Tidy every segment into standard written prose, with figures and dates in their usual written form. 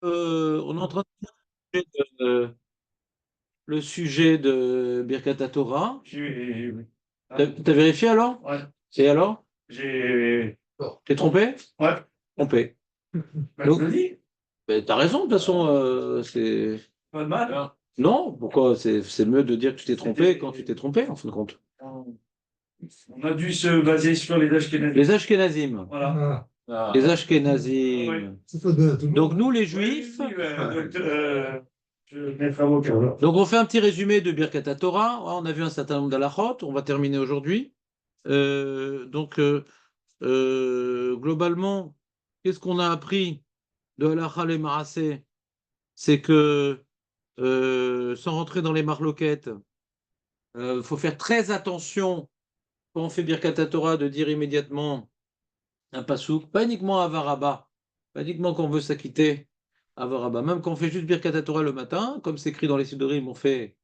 On est en train de faire le sujet de Birkat Torah. T'as vérifié alors? Ouais, Et alors? j'ai. T'es trompé? Ouais, Trompé. bah, je Donc, le dis, t'as raison, de toute façon, c'est. pas de mal. Non, pourquoi? C'est mieux de dire que tu t'es trompé quand tu t'es trompé, en fin de compte. On a dû se baser sur les Ashkénazim. Les Ashkénazim. Voilà. Les Oui. Ashkénazim. C'est pas de tout le Donc, monde. nous, les Oui, Juifs. oui, donc, je vais mettre avocat. Là. Donc, on fait un petit résumé de Birkat Torah. On a vu un certain nombre d'halachot. On va terminer aujourd'hui. Globalement, qu'est-ce qu'on a appris de halakha et Maaseh? C'est que, sans rentrer dans les marloquettes, il faut faire très attention quand on fait Birkat Torah de dire immédiatement un pasouk, pas uniquement à Varaba, pas uniquement quand on veut s'acquitter à Varaba, même quand on fait juste Birkat Torah le matin, comme c'est écrit dans les Siddurim, on fait,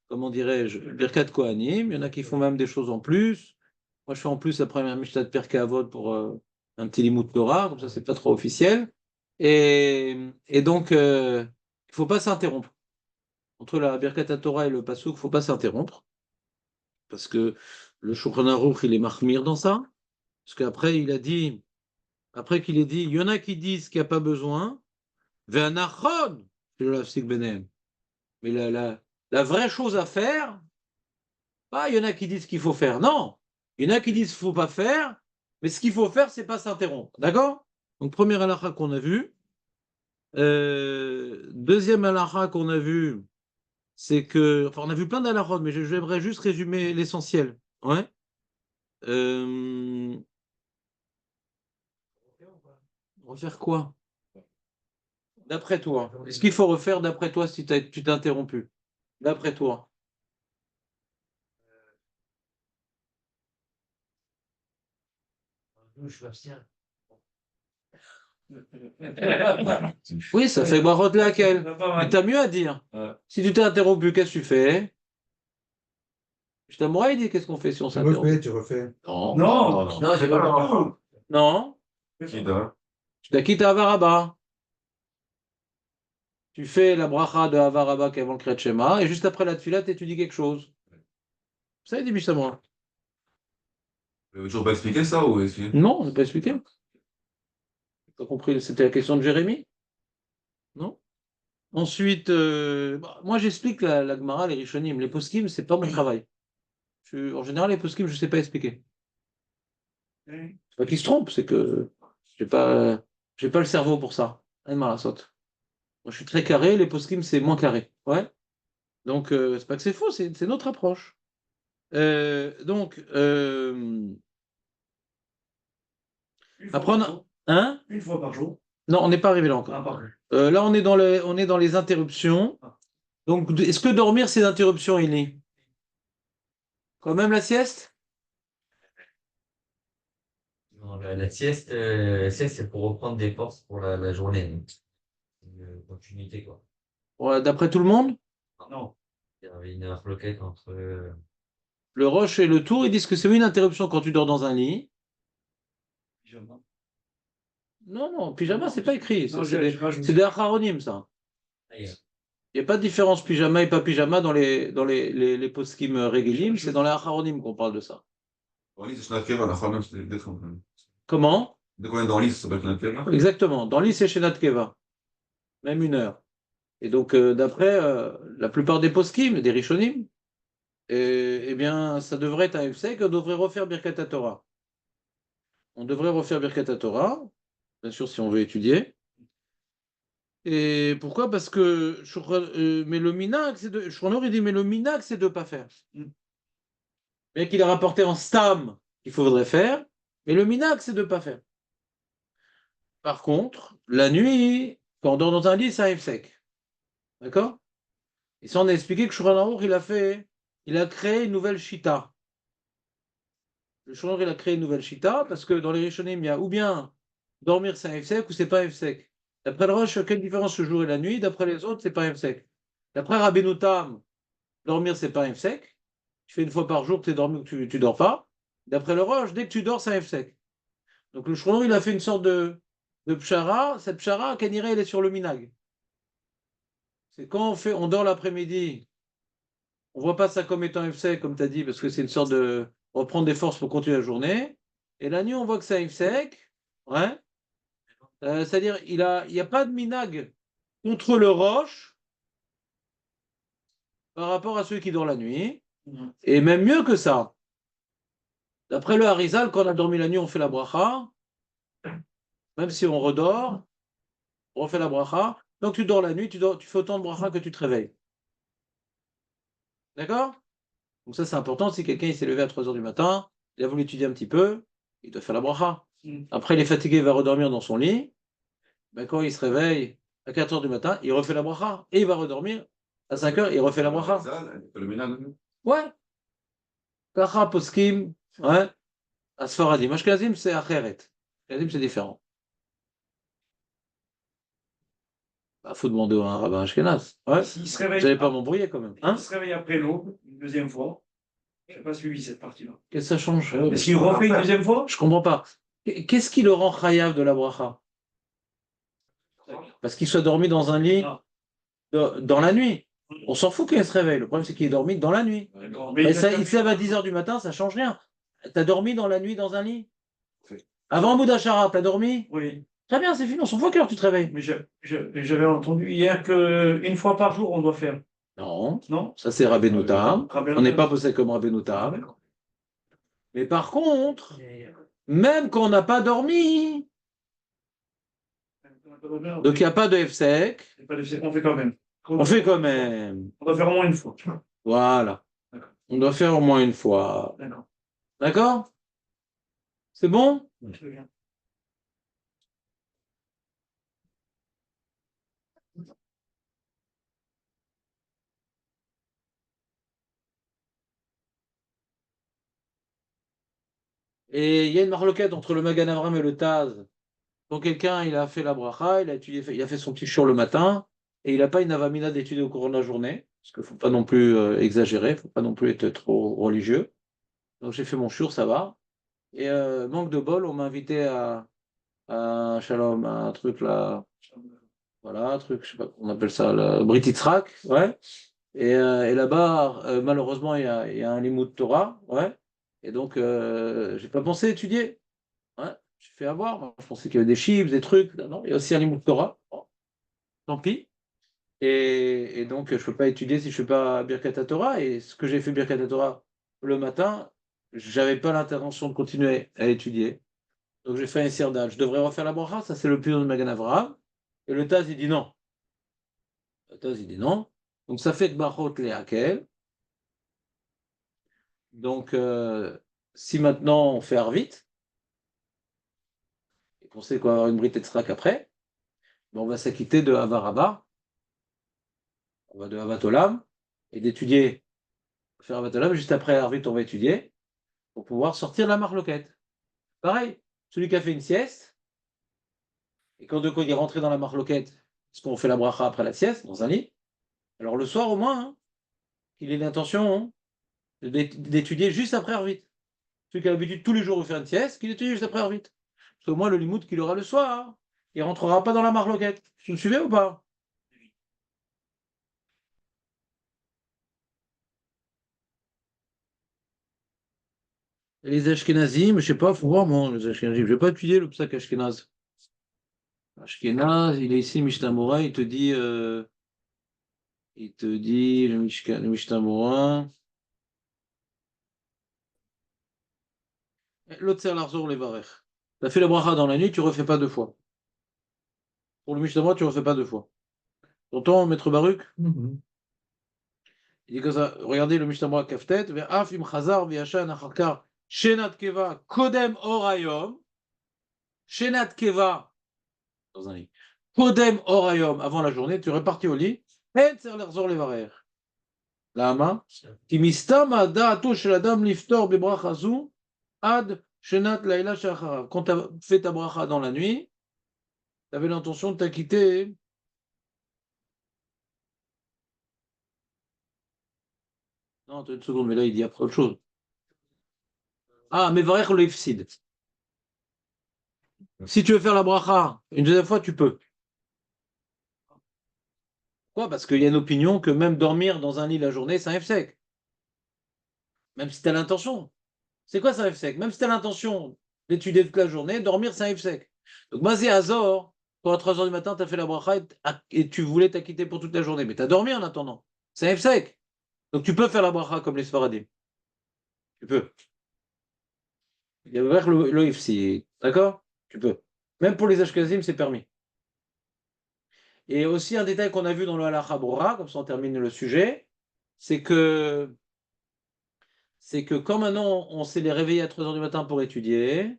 comment dirais-je, Birkat Kohanim, il y en a qui font même des choses en plus. Moi, je fais en plus la première Mishnah de Pirkei Avot pour un petit Limoud Torah, comme ça, c'est pas trop officiel. Et donc, il ne faut pas s'interrompre. Entre la Birkat Torah et le Passouk, il ne faut pas s'interrompre, parce que le Shulchan Aruch, il est mahmir dans ça. Parce qu'après, il a dit, après qu'il ait dit, il y en a qui disent qu'il n'y a pas besoin, Ve'anachon, mais la vraie chose à faire, pas il y en a qui disent qu'il faut faire, non. Il y en a qui disent qu'il ne faut pas faire, mais ce qu'il faut faire, c'est pas s'interrompre. D'accord? Donc, première halakha qu'on a vue. Deuxième halakha qu'on a vue, c'est que. Enfin, on a vu plein d'halakhot, mais j'aimerais juste résumer l'essentiel. Ouais. Euh, Refaire quoi? D'après toi. Est-ce qu'il faut refaire d'après toi si tu t'es interrompu? D'après toi. Je m'abstiens. Oui, ça fait barotte laquelle. Mais t'as mieux à dire. Si tu t'es interrompu, qu'est-ce que tu fais? Je t'aimerais dit qu'est-ce qu'on fait si on Tu s'interrompt? refais, tu refais. Non. Non, Non, j'ai pas le droit. Non. Tu t'as quitté Avaraba. Tu fais la bracha de Avaraba qui est avant le Kriyat Shema, et juste après la tefila, tu dis quelque chose. Ça, il dit Bishamra. Tu veux toujours pas expliquer ça ou expliquer? Non, on n'a pas expliqué. T'as compris, c'était la question de Jérémie? Non? Ensuite, moi j'explique la Gemara, les Rishonim. Les poskim, c'est pas mon travail. En général, les poskim, je ne sais pas expliquer. C'est pas qu'ils se trompent, c'est que j'ai pas le cerveau pour ça. Moi, je suis très carré, les poskim, c'est moins carré. Ouais. Donc, c'est pas que c'est faux, c'est notre approche. Donc, une fois par apprendre. jour. Hein? Une fois par jour. Non, on n'est pas arrivé là Ah, encore. pardon. Là, on est dans les interruptions. Donc, est-ce que dormir, c'est d'interruption, il est? Quand même la sieste? Non, la sieste, c'est pour reprendre des forces pour la journée. Donc, c'est une continuité, quoi. Ouais, d'après tout le monde? Non. Il y avait une floquette entre. Le Roche et le Tour, ils disent que c'est une interruption quand tu dors dans un lit. Pyjama. Non, non, pyjama, c'est pas écrit. Non, C'est des acharonim, ça. Ailleurs. Il n'y a pas de différence pyjama et pas pyjama dans les poskim réguliers, c'est dans les acharonim qu'on parle de ça. Dans l'île, c'est Shnat Keva, la Khamem, c'est d'être. Comment? Dès qu'on est dans l'île, ça s'appelle Shnat Keva. Exactement. Dans l'lit, c'est chez Natkeva. Même 1 heure. Et donc, d'après la plupart des poskim, des rishonim, eh bien, ça devrait être un FSEC, on devrait refaire Birkat Torah. On devrait refaire Birkat Torah, bien sûr, si on veut étudier. Et pourquoi? Parce que mais le minac, Shronor, il dit, mais le minac, c'est de ne pas faire. Bien qu'il a rapporté en stam qu'il faudrait faire, mais le minac, c'est de ne pas faire. Par contre, la nuit, quand on dort dans un lit, ça arrive sec. D'accord? Et ça, on a expliqué que Shronor, il a créé une nouvelle shita. Le Shronor, il a créé une nouvelle shita parce que dans les Rishonim, il y a ou bien dormir, c'est un sec ou c'est pas un sec. D'après le Roche, quelle différence le jour et la nuit? D'après les autres, c'est pas un sec. D'après Rabbeinu Tam, dormir, c'est pas un sec. Tu fais une fois par jour que tu es dormi ou que tu dors pas. D'après le Roche, dès que tu dors, c'est un sec. Donc le Shrono, il a fait une sorte de Pshara, cette Pshara, Kaniré, elle est sur le minag. C'est quand on dort l'après-midi, on ne voit pas ça comme étant ifsek, comme tu as dit, parce que c'est une sorte de reprendre des forces pour continuer la journée. Et la nuit, on voit que c'est ifsek. Ouais. C'est-à-dire, il n'y a pas de minag contre le roche par rapport à ceux qui dorment la nuit. Et même mieux que ça. D'après le Harizal, quand on a dormi la nuit, on fait la bracha. Même si on redort, on refait la bracha. Donc tu dors la nuit, tu fais autant de bracha que tu te réveilles. D'accord? Donc ça, c'est important. Si quelqu'un s'est levé à 3 heures du matin, il a voulu étudier un petit peu, il doit faire la bracha. Après, il est fatigué, il va redormir dans son lit. Ben, quand il se réveille à 4 heures du matin, il refait la bracha. Et il va redormir à 5 heures, il refait la bracha. Le ménage. Ouais. Kacha, poskim, ouais. Asfaradim. Ashkenazim, c'est acheret. Ashkenazim, c'est différent. Il faut demander à un rabbin ashkenaz. Ouais. S'il se Vous réveille, n'allez pas m'embrouiller quand même. Hein? il se réveille après l'aube, une deuxième fois. Je n'ai pas suivi cette partie-là. Qu'est-ce que ça change? Est-ce qu'il refait une deuxième fois? Je comprends pas. Qu'est-ce qui le rend chayav de la bracha? Parce qu'il soit dormi dans un lit dans la nuit. On s'en fout qu'il se réveille. Le problème, c'est qu'il est dormi dans la nuit. D'accord. Mais ça, il se lève à 10 heures du matin, ça change rien. T'as dormi dans la nuit dans un lit? Avant Boudachara, t'as dormi? Oui, Très bien, c'est fini, on s'en fout à quelle heure tu te réveilles. mais j'avais entendu hier qu'une fois par jour, on doit faire. Non, Non? ça c'est Rabbeinu Tam. Rabbeinu On n'est Tam. pas posé comme Rabbeinu Tam. D'accord. Mais par contre, même quand on n'a pas dormi, donc il n'y a pas de FSEC, On fait quand même. on fait quand même. On doit faire au moins une fois. Voilà. D'accord. On doit faire au moins une fois. D'accord. D'accord? C'est bon? Très bien. Et il y a une marloquette entre le Magan Avram et le Taz. Donc quelqu'un, il a fait la bracha, il a fait son petit shur le matin, et il n'a pas une avamina d'étudier au cours de la journée, parce qu'il ne faut pas non plus exagérer, il ne faut pas non plus être trop religieux. Donc j'ai fait mon shur, ça va. Et manque de bol, on m'a invité à un shalom, à un truc là, voilà, un truc, je sais pas comment on appelle ça, le Brit Yitzhak, ouais. Et là-bas, malheureusement, il y a un limoud Torah, ouais. Et donc, j'ai pas pensé étudier. Ouais, j'ai fait avoir. Moi, je pensais qu'il y avait des chiffres, des trucs. Non, il y a aussi un limoud Torah. Bon, tant pis. Et donc, je ne peux pas étudier si je ne fais pas Birkat Torah. Et ce que j'ai fait Birkat Torah le matin, j'avais pas l'intention de continuer à étudier. Donc, j'ai fait un sirdal. Je devrais refaire la bracha. Ça, c'est le plus de Magan Avraham. Et le Taz, il dit non. Le Taz, il dit non. Donc, ça fait que Bachot les Hakel. Donc, si maintenant on fait Arvit, et qu'on sait qu'on va avoir une Brit Yitzhak après, ben on va s'acquitter de Havaraba, on va de Havat Olam, et d'étudier, faire Havat Olam, juste après Arvit, on va étudier, pour pouvoir sortir la marloquette. Pareil, celui qui a fait une sieste, et quand de quoi il est rentré dans la marloquette, parce qu'on fait la bracha après la sieste, dans un lit, alors le soir au moins, hein, qu'il ait l'intention hein, d'étudier juste après Arvit. Celui qui a l'habitude tous les jours de faire une sieste, qu'il étudie juste après Arvit. Parce qu'au moins le limoud qu'il aura le soir, hein, il ne rentrera pas dans la marloquette. Vous me suivez ou pas? Et les Ashkenazim, je sais pas, faut voir moi, les Ashkenazim. Je vais pas étudier le psak Ashkenaz. Ashkenaz, il est ici, Mishnah Mora, il te dit, le Mishnah Mora, l'Otser Larzor Levarech. Tu as fait la bracha dans la nuit, tu refais pas deux fois. Pour le Mishnah Mora, tu refais pas deux fois. T'entends, Maître Baruch? Il dit comme ça, regardez le Mishnah Mora Kaftet, Ve'af im chazar v'yashan acharkar shenat keva kodem orayom, shenat keva, dans un lit. Kodem orayom, avant la journée, tu es reparti au lit. Quand tu as fait ta bracha dans la nuit, tu avais l'intention de t'acquitter. Non, attends une seconde, mais là il dit après autre chose. Ah, mais varech le ifsid. Si tu veux faire la bracha une deuxième fois, tu peux. Pourquoi? Parce qu'il y a une opinion que même dormir dans un lit la journée, c'est un F-sec. Même si tu as l'intention. C'est quoi, c'est un F-sec? Même si tu as l'intention d'étudier toute la journée, dormir, c'est un F-sec. Donc, Mazé Azor, quand à 3 heures du matin, tu as fait la bracha et tu voulais t'acquitter pour toute la journée, mais tu as dormi en attendant. C'est un F-sec. Donc, tu peux faire la bracha comme les Sfaradim. Tu peux. Il y a ouvert l'OFC. D'accord? Tu peux. Même pour les Ashkenazim, c'est permis. Et aussi, un détail qu'on a vu dans le Halacha Brora, comme ça on termine le sujet, c'est que, c'est que quand maintenant on s'est les réveillés à 3 heures du matin pour étudier,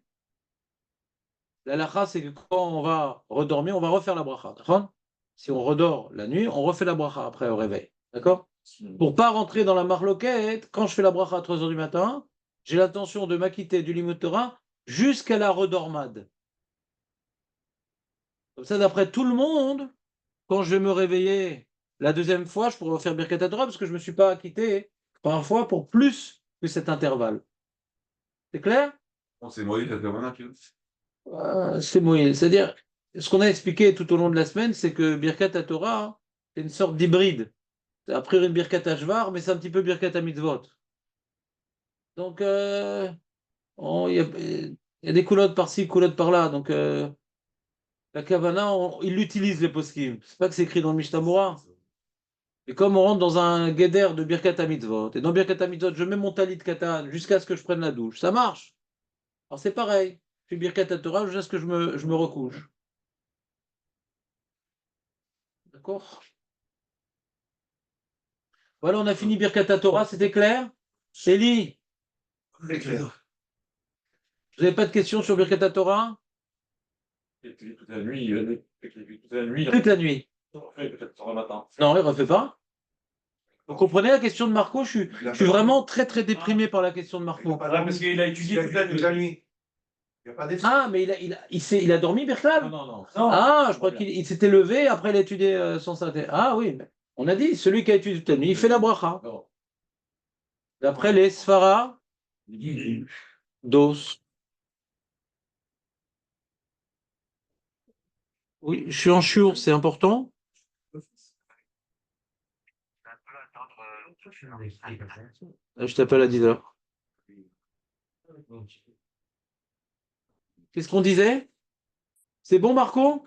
l'Halacha, c'est que quand on va redormir, on va refaire la bracha. D'accord? Si on redort la nuit, on refait la bracha après au réveil. D'accord? Pour pas rentrer dans la marloquette, quand je fais la bracha à 3 heures du matin, j'ai l'intention de m'acquitter du limud Torah jusqu'à la redormade. Comme ça, d'après tout le monde, quand je vais me réveiller la deuxième fois, je pourrais refaire Birkat Torah parce que je ne me suis pas acquitté parfois pour plus que cet intervalle. C'est clair? Bon, c'est Moïse, la Kavana C'est moyen. C'est-à-dire, ce qu'on a expliqué tout au long de la semaine, c'est que Birkat Torah, c'est une sorte d'hybride. C'est a priori une Birkat Shvar, mais c'est un petit peu Birkat Mitzvot. Donc, il y a des coulottes par-ci, coulottes par-là. Donc, la Kavana, il l'utilise, les poskim. C'est pas que c'est écrit dans le Mishnah Moura. Et comme on rentre dans un guédère de Birkat Mitzvot, et dans Birkat Mitzvot, je mets mon talit katan jusqu'à ce que je prenne la douche, ça marche. Alors c'est pareil. Je fais Birkat Torah jusqu'à ce que je me recouche. D'accord? Voilà, on a fini Birkat Torah, c'était clair? Célie, Très clair. vous n'avez pas de questions sur Birkat Torah? Toute la nuit, toute la nuit, Toute la nuit. on fait peut-être sur le matin. Non, il ne refait pas. Vous comprenez la question de Marco? Je suis vraiment très très déprimé par la question de Marco. Ah, parce qu'il a étudié toute la nuit. Il n'y a pas d'effet. Ah, mais il a dormi, Birklal? Non, non, non. Ah, je crois qu'il s'était levé, après il a étudié son synthé. Ah oui, mais on a dit, celui qui a étudié toute la nuit, il fait la bracha. Non. D'après les Sfara, dos. Oui, je suis en chiour, c'est important. Je t'appelle à 10 heures. Qu'est-ce qu'on disait? C'est bon, Marco?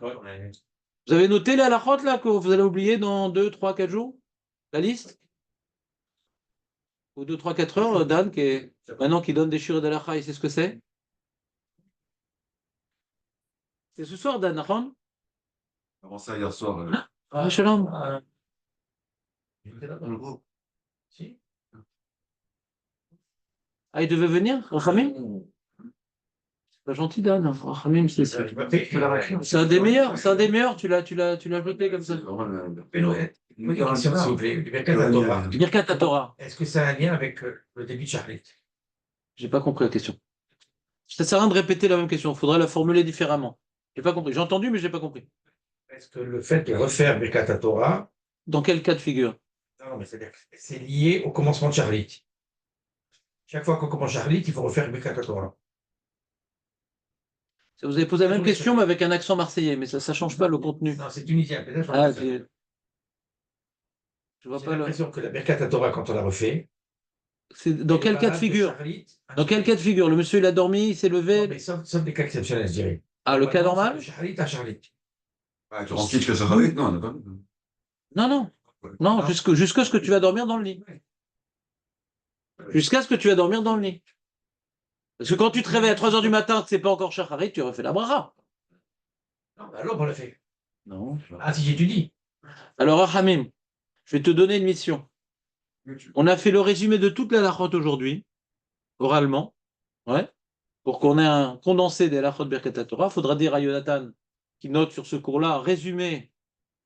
Vous avez noté la halachot là que vous allez oublier dans 2, 3, 4 jours? La liste? Ou 2, 3, 4 heures, Dan, maintenant qui donne des shiur d'alacha, il sait ce que c'est? C'est ce soir, Dan, Nachon? Avant ça, hier soir. Ah, shalom. Ah, il devait venir, Rachamim? C'est pas gentil, Dan. Rachamim, c'est un des meilleurs. C'est un des meilleurs. Tu l'as jeté comme ça. Birkat Torah. Est-ce que ça a un lien avec le début de Charlie? J'ai pas compris la question. Ça sert à rien de répéter la même question. Il faudrait la formuler différemment. J'ai pas compris. J'ai entendu, mais j'ai pas compris. Est-ce que le fait de refaire Birkat Torah, Dans quel cas de figure? non, mais c'est lié au commencement de Charlie. Chaque fois qu'on commence Charlie, il faut refaire Birkat Torah. Vous avez posé la même question, mais avec un accent marseillais, mais ça ne change pas le contenu. Non, c'est tunisien. Peut-être. Ah, je vois J'ai pas le. l'impression que la Birkat Torah, quand on la refait, C'est dans quel cas de figure? Dans quel cas de figure? Le monsieur, il a dormi, il s'est Non, levé. mais sauf des cas exceptionnels, je dirais. Ah, le cas normal? De Charlie à Charlie. Ah, tu rentres que ça va non, d'accord. Non, non. Non, jusqu'à ce que tu vas dormir dans le lit. Jusqu'à ce que tu vas dormir dans le lit. Parce que quand tu te réveilles à 3 heures du matin, que c'est pas encore Shacharit, tu refais la bracha. Non, bah alors on l'a fait. Non. Ah, si j'étudie. Alors, Hamim, je vais te donner une mission. On a fait le résumé de toute la lachot aujourd'hui, oralement. Ouais. Pour qu'on ait un condensé des lachot Birkat Torah, il faudra dire à Jonathan, qui note sur ce cours-là, un résumé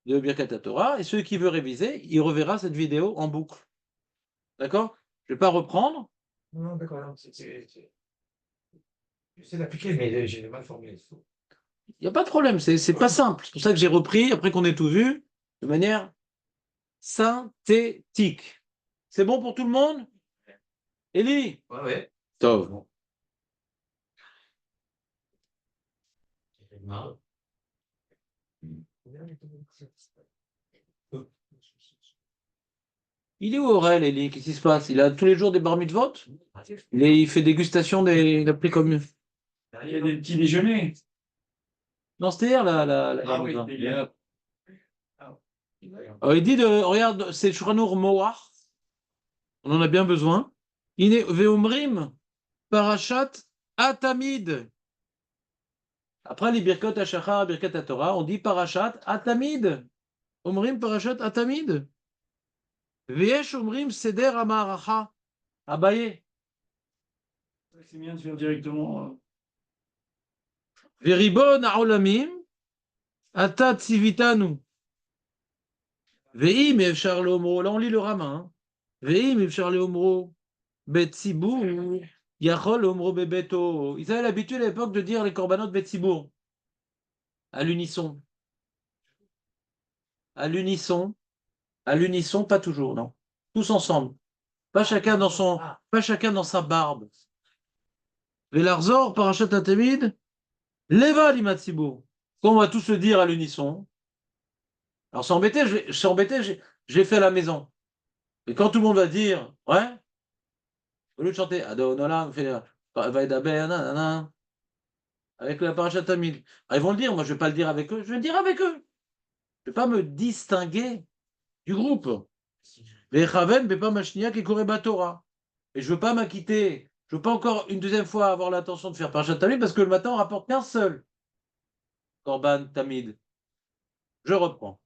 de Birkat Torah, et celui qui veut réviser, il reverra cette vidéo en boucle. D'accord? Je ne vais pas reprendre. Non, d'accord. J'essaie d'appliquer, mais j'ai mal formulé. Il n'y a pas de problème, c'est pas simple. C'est pour ça que j'ai repris, après qu'on ait tout vu, de manière synthétique. C'est bon pour tout le monde? Élie? Ouais, ouais. Tov. Non. Il est où Aurel, Eli? Qu'est-ce qui se passe? Il a tous les jours des bar mitzvot? Il fait dégustation des. Il a pris comme. Il y a des petits déjeuners. Non, c'était hier la bar oui, mitzvah. il y a- Il dit regarde, c'est Shuranour Moar. On en a bien besoin. Ine Veomrim Parashat Atamid. Après les Birkot Hashachar, Birkat Torah, on dit Parashat Atamid. Omrim Parashat Atamid. Veyesh Omrim Seder Amaracha. Abaye. C'est bien de faire directement. Veribon Aolamim. Ata Tzivitanu. Veim Efchar Leomro. Là, on lit le Ramin. Veim Efchar Leomro. Betsibour. Yachol Omro Bebeto. Ils avaient l'habitude à l'époque de dire les korbanot Betsibour. À l'unisson. À l'unisson. À l'unisson, pas toujours, non. Tous ensemble. Pas chacun dans sa barbe. Velarzor, Parashat Atamid, Leva Limatsibour. Quand on va tous le dire à l'unisson. Alors, c'est embêté, je l'ai fait à la maison. Et quand tout le monde va dire, ouais, au lieu de chanter Adonolam, Vaidaber, nanana, avec la Parashat Atamid. Ils vont le dire, moi je ne vais pas le dire avec eux, je vais le dire avec eux. Je ne vais pas me distinguer du groupe. Vechaven, Bepa Machnia, Kekoreba Torah. Et je ne veux pas m'acquitter, je ne veux pas encore une deuxième fois avoir l'intention de faire Parashat Tamid parce que le matin on rapporte qu'un seul Korban Tamid. Je reprends.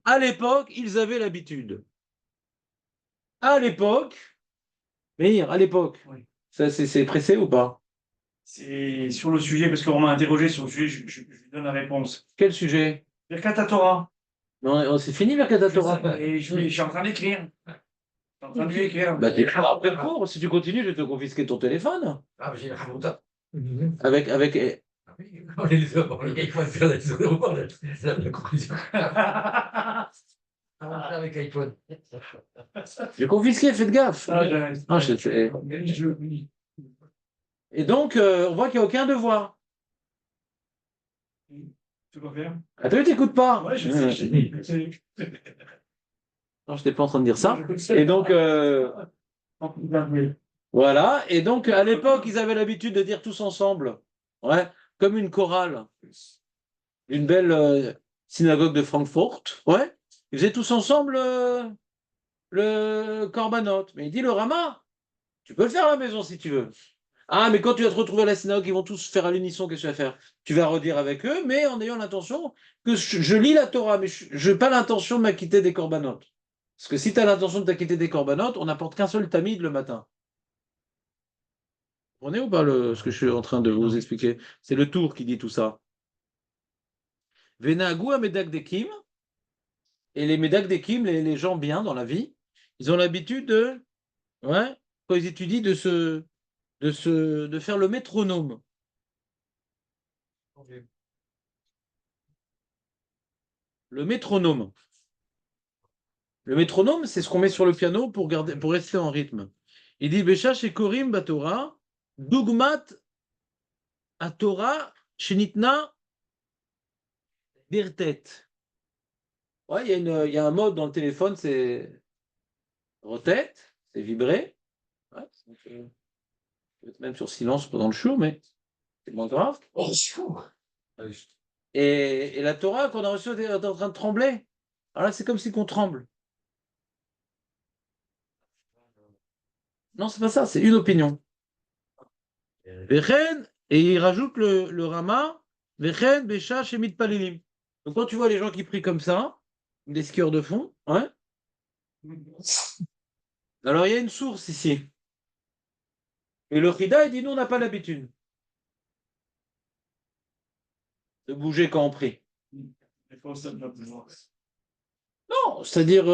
À l'époque, ils avaient l'habitude. À l'époque, Meir, à l'époque, Oui. ça c'est pressé ou pas? C'est sur le sujet, parce qu'on m'a interrogé sur le sujet, je lui donne la réponse. Quel sujet? Birkat Torah. Non, c'est fini Birkat Torah. Et je suis en train d'écrire. Je suis en train de lui écrire. Bah t'écriras après le cours. Si tu continues, je vais te confisquer ton téléphone. Ah, mais j'ai la Hamouda. Avec Ah oui, on est les hommes, il faut faire la conclusion. On va faire avec iPhone. j'ai confisqué, faites gaffe. Ah, j'arrête. Ah, Je- Et donc, on voit qu'il n'y a aucun devoir. Tu vas faire? Ah, tu t'écoutes pas. Ouais, je sais. Non, je n'étais pas en train de dire ça. Et donc, Oui. voilà. Et donc, à l'époque, ils avaient l'habitude de dire tous ensemble, ouais, comme une chorale d'une belle synagogue de Francfort. Ouais. Ils faisaient tous ensemble le korbanot. Mais il dit le Rama, tu peux le faire à la maison si tu veux. Ah, mais quand tu vas te retrouver à la synagogue, ils vont tous faire à l'unisson, qu'est-ce que tu vas faire? Tu vas redire avec eux, mais en ayant l'intention que je lis la Torah, mais je n'ai pas l'intention de m'acquitter des corbanotes. Parce que si tu as l'intention de t'acquitter des corbanotes, on n'apporte qu'un seul tamid le matin. Vous comprenez ou pas ce que je suis en train de vous expliquer? C'est le tour qui dit tout ça. Venagu à Medak Dekim, et les Medak Dekim, les gens bien dans la vie, ils ont l'habitude de, ouais, quand ils étudient, de faire le métronome. Le métronome. Le métronome, c'est ce qu'on met sur le piano pour rester en rythme. Il dit Besha chez Korim Batora, Dugmat à Torah, Shenitna Birtet. Ouais, il y a un mode dans le téléphone, c'est rotate, c'est vibrer. Ouais, donc, peut-être même sur silence pendant le show, mais c'est moins grave. Oh, c'est fou. Et la Torah qu'on a reçue est en train de trembler. Alors là, c'est comme si qu'on tremble. Non, c'est pas ça, c'est une opinion. Vechen, et il rajoute le Rama, Vechen, Besha, Shemit Palilim. Donc quand tu vois les gens qui prient comme ça, des skieurs de fond, ouais. Alors il y a une source ici. Et le Chida, il dit nous, on n'a pas l'habitude de bouger quand on prie. Non, c'est-à-dire,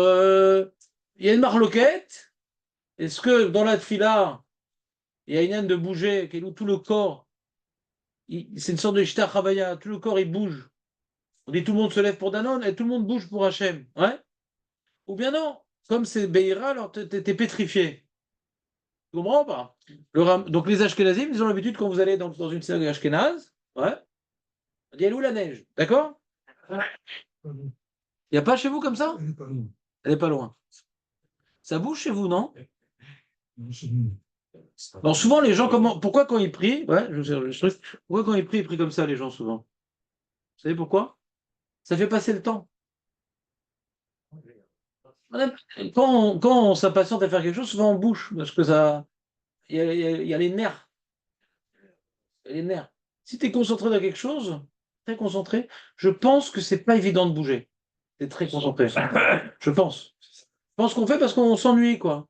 il y a une marloquette. Est-ce que dans la tfila, il y a une haine de bouger, où tout le corps, c'est une sorte de Ishtar Chavaya, tout le corps il bouge. On dit tout le monde se lève pour Danone et tout le monde bouge pour Hachem. Ouais? Ou bien non, comme c'est Beira, alors t'es pétrifié. Tu comprends pas? Donc les Ashkenazim, ils ont l'habitude quand vous allez dans une synagogue ashkénaze, ouais, On dit, elle est où la neige? D'accord? Il n'y a pas chez vous comme ça? Elle n'est pas loin. Ça bouge chez vous, non? Bon, souvent, les gens, pourquoi quand ils prient, ouais, pourquoi quand ils prient comme ça, les gens, souvent? Vous savez pourquoi? Ça fait passer le temps. Quand on s'impatiente à faire quelque chose, souvent on bouge, parce que ça, il y a les nerfs. Il y a les nerfs. Si tu es concentré dans quelque chose, très concentré, je pense que c'est pas évident de bouger. Tu es très concentré. Je pense. Je pense qu'on fait parce qu'on s'ennuie, quoi.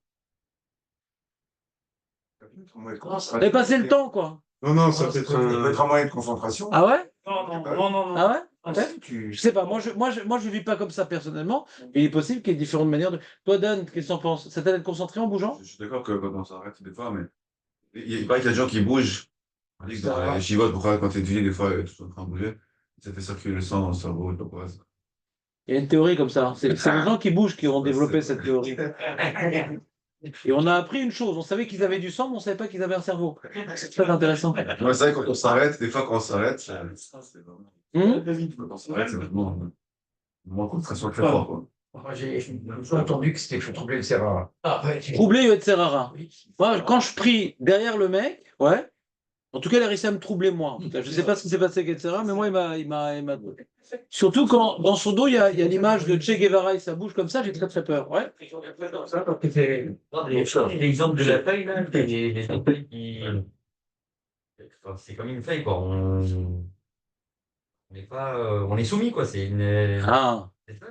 Et passer le temps, quoi. Non, ça peut être un moyen de concentration. Ah ouais? Non. Ah ouais? Ah, Ouais. Je sais pas, moi je vis pas comme ça personnellement, mais il est possible qu'il y ait différentes manières de. Toi, Dan, qu'est-ce que t'en penses? Ça t'aide à être concentré en bougeant? Je suis d'accord que quand on s'arrête des fois, mais il paraît qu'il y a des gens qui bougent. On dit que dans les chivotes, pourquoi quand t'es devenu, des fois, tout en train de bouger, ça fait circuler le sang dans le cerveau, et pourquoi ça. Il y a une théorie comme ça. C'est les gens qui bougent qui ont développé cette théorie. Et on a appris une chose, on savait qu'ils avaient du sang, mais on savait pas qu'ils avaient un cerveau. C'est très intéressant. Ouais, c'est vrai, quand on s'arrête, des fois, quand on s'arrête, c'est vraiment. Quand on s'arrête, c'est vraiment moins concentration très fort, quoi. Moi, j'ai toujours entendu que c'était pour troubler le Serrara. Troublé Yetzer-Hara. Oui. Moi, quand je prie derrière le mec, ouais, en tout cas, il a réussi à me troubler moi. En tout cas, je ne sais pas ce qui s'est passé avec Yetzer-Hara, mais moi, il m'a. Surtout quand dans son dos, il y a l'image de Che Guevara et ça bouge comme ça, j'ai très très peur. Ouais. L'exemple de la feuille, là, les feuilles qui. Enfin, c'est comme une feuille, quoi. On n'est pas, on est soumis, quoi. C'est une. Ah, C'est ça.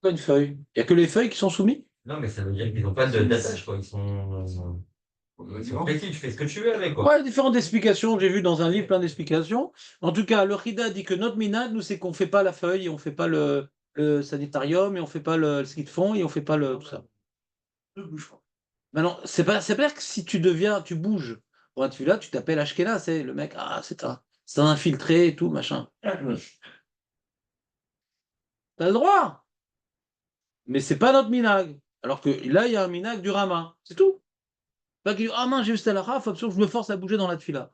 pas une feuille. Il n'y a que les feuilles qui sont soumises? Non, mais ça veut dire qu'ils n'ont pas d'attache, quoi. Ils sont flexibles, tu fais ce que tu veux avec, quoi. Ouais, différentes explications que j'ai vues dans un livre, plein d'explications. En tout cas, le Rida dit que notre minade, nous, c'est qu'on ne fait pas la feuille, et on ne fait pas le sanitarium, et on ne fait pas le ski de fond, et on ne fait pas tout ça. Maintenant, c'est pas que si tu bouges pour un là, tu t'appelles Ashkenaz, c'est le mec, ah, c'est un infiltré et tout, machin. T'as le droit, mais c'est pas notre minag. Alors que là, il y a un minag du Rama, c'est tout. Pas qu'il dit, ah mince, j'ai eu cette halakha, faut absolument que je me force à bouger dans la tefila.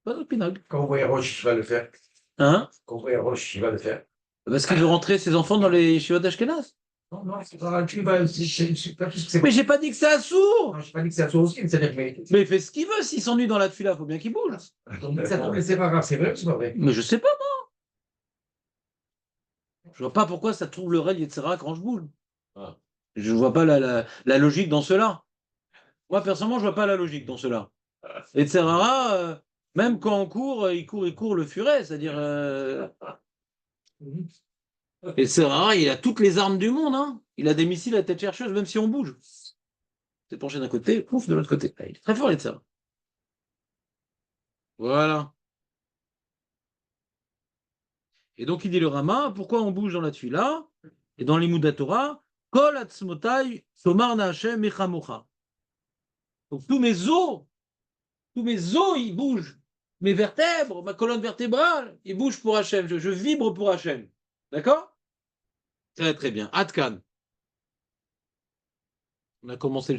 Pas notre minag. Quand vous voyez Roche, il va le faire. Hein? Quand vous voyez Roche, il va le faire. Parce qu'il veut rentrer ses enfants dans les yeshivot d'Ashkenaz. Non, c'est pas tu vas. C'est pas tout ce que c'est. Mais j'ai pas dit que c'est assourd. Non, j'ai pas dit que c'est à toi aussi, c'est-à-dire que. Mais il fait ce qu'il veut, s'il s'ennuie dans la tefila, faut bien qu'il bouge. Ça tombe, c'est pas grave, c'est vrai ou c'est pas vrai? Mais je sais pas, moi. Je vois pas pourquoi ça trouve le règne, etc. quand je bouge. Je vois pas la logique dans cela. Moi, personnellement, je vois pas la logique dans cela. Etc. Même quand on court, il court le furet, c'est-à-dire. Etc. Il a toutes les armes du monde, hein. Il a des missiles à tête chercheuse, même si on bouge. C'est penché d'un côté, pouf, de l'autre côté. Il est très fort, etc. Voilà. Et donc, il dit le Rama, pourquoi on bouge dans la tuila et dans les Moudat Torah, Kol atzmotai somarna Hashem mechamocha. Donc, tous mes os, ils bougent. Mes vertèbres, ma colonne vertébrale, ils bougent pour Hachem. Je vibre pour Hachem. D'accord? Très, très bien. Atkan. On a commencé le